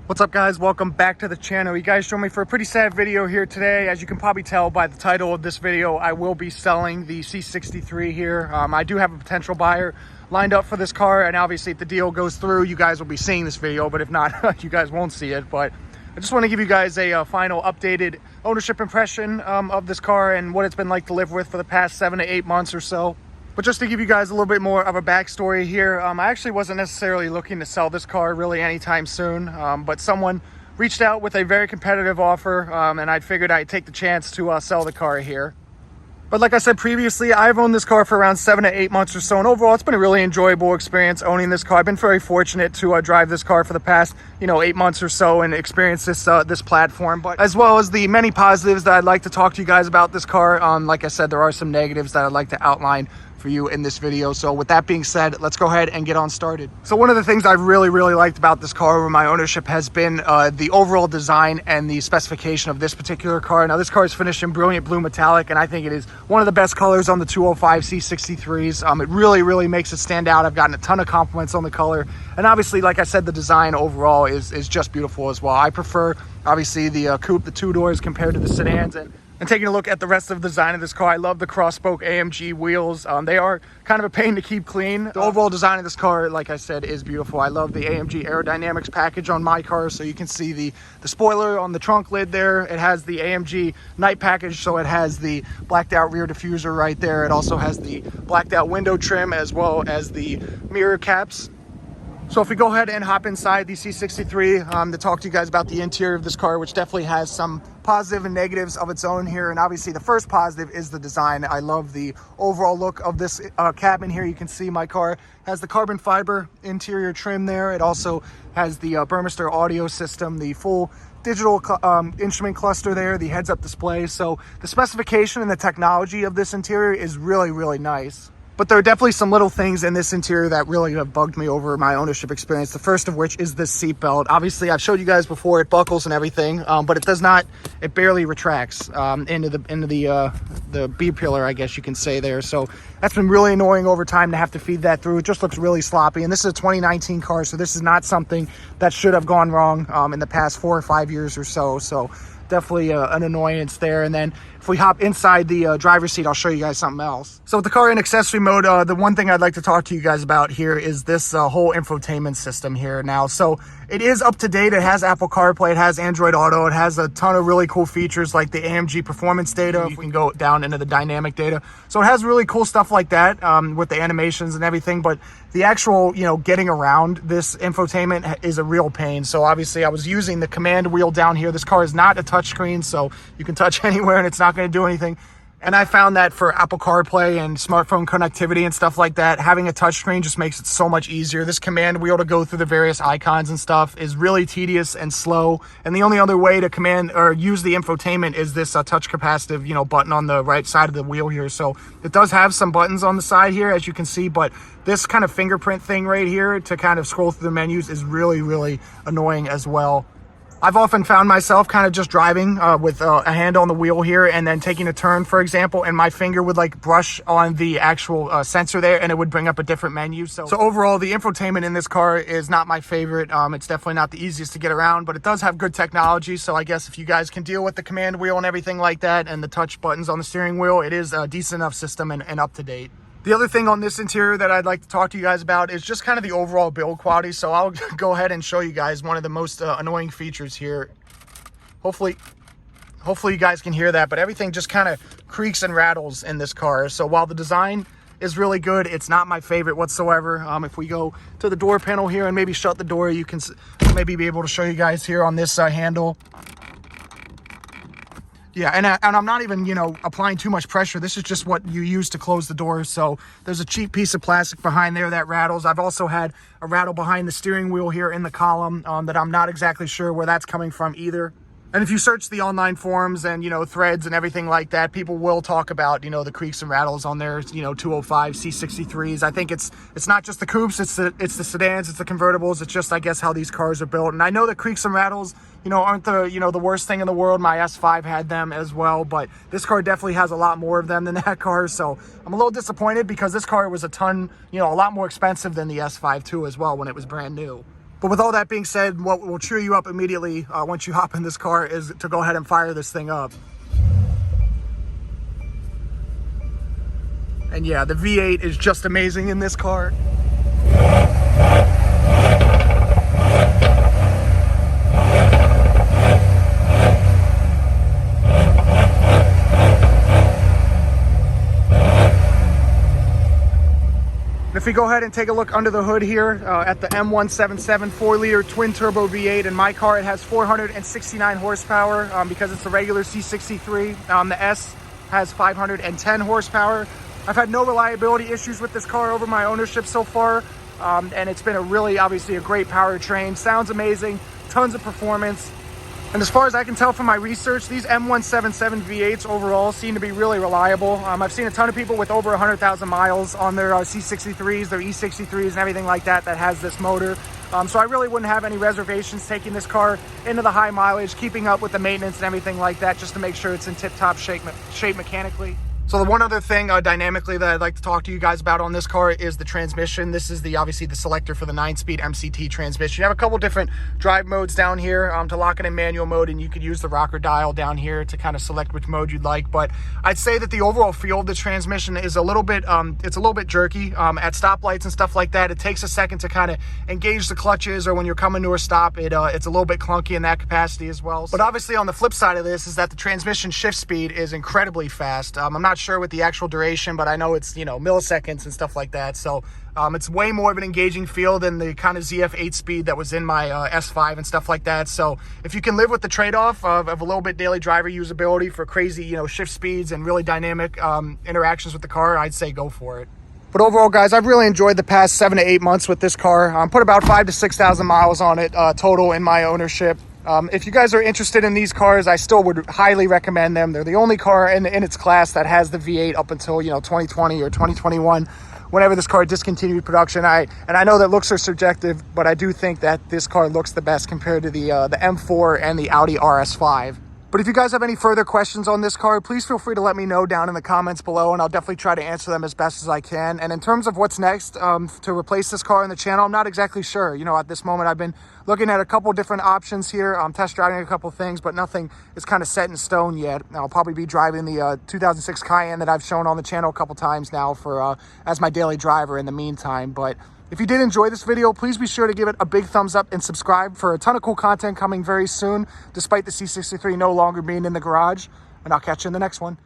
What's up, guys? Welcome back to the channel. You guys joined me for a pretty sad video here today. As you can probably tell by the title of this video, I will be selling the C63 here. I do have a potential buyer lined up for this car, and obviously if the deal goes through, you guys will be seeing this video, but if not, you guys won't see it. But I just want to give you guys a final updated ownership impression of this car and what it's been like to live with for the past 7 to 8 months or so. But just to give you guys a little bit more of a backstory here, I actually wasn't necessarily looking to sell this car really anytime soon, but someone reached out with a very competitive offer, and I figured I'd take the chance to sell the car here. But like I said previously, I've owned this car for around 7 to 8 months or so, and overall it's been a really enjoyable experience owning this car. I've been very fortunate to drive this car for the past 8 months or so and experience this platform, but as well as the many positives that I'd like to talk to you guys about this car. Like I said, there are some negatives that I'd like to outline for you in this video. So with that being said, let's go ahead and get on started. So one of the things I've really liked about this car over my ownership has been the overall design and the specification of this particular car. Now this car is finished in brilliant blue metallic, and I think it is one of the best colors on the 205 C63s. It really makes it stand out. I've gotten a ton of compliments on the color, and obviously, like I said, the design overall is just beautiful as well. I prefer obviously the coupe, the two doors, compared to the sedans. And taking a look at the rest of the design of this car, I love the cross-spoke AMG wheels. They are kind of a pain to keep clean. The overall design of this car, like I said, is beautiful. I love the AMG aerodynamics package on my car. So you can see the spoiler on the trunk lid there. It has the AMG night package, so it has the blacked out rear diffuser right there. It also has the blacked out window trim as well as the mirror caps. So if we go ahead and hop inside the C63 to talk to you guys about the interior of this car, which definitely has some positive and negatives of its own here. And obviously the first positive is the design. I love the overall look of this cabin here. You can see my car has the carbon fiber interior trim there. It also has the Burmester audio system, the full digital instrument cluster there, the heads-up display. So the specification and the technology of this interior is really nice. But there are definitely some little things in this interior that really have bugged me over my ownership experience. The first of which is this seat belt. Obviously, I've showed you guys before, it buckles and everything, but it does not. It barely retracts into the B pillar, I guess you can say there. So that's been really annoying over time to have to feed that through. It just looks really sloppy. And this is a 2019 car, so this is not something that should have gone wrong in the past 4 or 5 years or so. So definitely an annoyance there. And then if we hop inside the driver's seat, I'll show you guys something else. So with the car in accessory mode, the one thing I'd like to talk to you guys about here is this whole infotainment system here now. So it is up to date. It has Apple CarPlay, it has Android Auto, it has a ton of really cool features like the AMG performance data. You can go down into the dynamic data. So it has really cool stuff like that with the animations and everything, but the actual, getting around this infotainment is a real pain. So obviously I was using the command wheel down here. This car is not a touchscreen, so you can touch anywhere and it's not going to do anything. And I found that for Apple CarPlay and smartphone connectivity and stuff like that, having a touchscreen just makes it so much easier. This command wheel to go through the various icons and stuff is really tedious and slow. And the only other way to command or use the infotainment is this touch capacitive, button on the right side of the wheel here. So it does have some buttons on the side here, as you can see, but this kind of fingerprint thing right here to kind of scroll through the menus is really annoying as well. I've often found myself kind of just driving with a hand on the wheel here and then taking a turn, for example, and my finger would brush on the actual sensor there and it would bring up a different menu. So overall, the infotainment in this car is not my favorite. It's definitely not the easiest to get around, but it does have good technology. So I guess if you guys can deal with the command wheel and everything like that and the touch buttons on the steering wheel, it is a decent enough system and up to date. The other thing on this interior that I'd like to talk to you guys about is just kind of the overall build quality. So I'll go ahead and show you guys one of the most annoying features here. Hopefully you guys can hear that, but everything just kind of creaks and rattles in this car. So while the design is really good, it's not my favorite whatsoever. If we go to the door panel here and maybe shut the door, you can maybe be able to show you guys here on this handle. Yeah, and I'm not even, applying too much pressure. This is just what you use to close the door. So there's a cheap piece of plastic behind there that rattles. I've also had a rattle behind the steering wheel here in the column that I'm not exactly sure where that's coming from either. And if you search the online forums and, threads and everything like that, people will talk about, the creaks and rattles on their, 205 C63s. I think it's not just the coupes, it's the sedans, it's the convertibles. It's just, I guess, how these cars are built. And I know that creaks and rattles, aren't the worst thing in the world. My S5 had them as well, but this car definitely has a lot more of them than that car. So I'm a little disappointed because this car was a lot more expensive than the S5 too as well when it was brand new. But with all that being said, what will cheer you up immediately once you hop in this car is to go ahead and fire this thing up. And yeah, the V8 is just amazing in this car. If we go ahead and take a look under the hood here at the M177 4-liter twin-turbo V8, in my car it has 469 horsepower because it's a regular C63. The S has 510 horsepower. I've had no reliability issues with this car over my ownership so far, and it's been a really, obviously, a great powertrain. Sounds amazing, tons of performance. And as far as I can tell from my research, these M177 V8s overall seem to be really reliable. I've seen a ton of people with over 100,000 miles on their C63s, their E63s, and everything like that has this motor. So I really wouldn't have any reservations taking this car into the high mileage, keeping up with the maintenance and everything like that, just to make sure it's in tip-top shape mechanically. So the one other thing dynamically that I'd like to talk to you guys about on this car is the transmission. This is obviously the selector for the 9-speed MCT transmission. You have a couple different drive modes down here to lock it in manual mode, and you could use the rocker dial down here to kind of select which mode you'd like. But I'd say that the overall feel of the transmission is a little bit, it's a little bit jerky. At stoplights and stuff like that, it takes a second to kind of engage the clutches, or when you're coming to a stop, it's a little bit clunky in that capacity as well. But obviously on the flip side of this is that the transmission shift speed is incredibly fast. I'm not sure with the actual duration, but I know it's, milliseconds and stuff like that. So it's way more of an engaging feel than the kind of ZF 8-speed that was in my S5 and stuff like that. So if you can live with the trade-off of a little bit daily driver usability for crazy, shift speeds and really dynamic interactions with the car, I'd say go for it. But overall, guys, I've really enjoyed the past 7 to 8 months with this car. Put about 5,000 to 6,000 miles on it total in my ownership. If you guys are interested in these cars, I still would highly recommend them. They're the only car in its class that has the V8 up until 2020 or 2021, whenever this car discontinued production. I know that looks are subjective, but I do think that this car looks the best compared to the M4 and the Audi RS5. But if you guys have any further questions on this car, please feel free to let me know down in the comments below, and I'll definitely try to answer them as best as I can. And in terms of what's next to replace this car in the channel, I'm not exactly sure. At this moment, I've been looking at a couple different options here. I'm test driving a couple things, but nothing is kind of set in stone yet. I'll probably be driving the 2006 Cayenne that I've shown on the channel a couple times now for as my daily driver in the meantime. But if you did enjoy this video, please be sure to give it a big thumbs up and subscribe for a ton of cool content coming very soon, despite the C63 no longer being in the garage. And I'll catch you in the next one.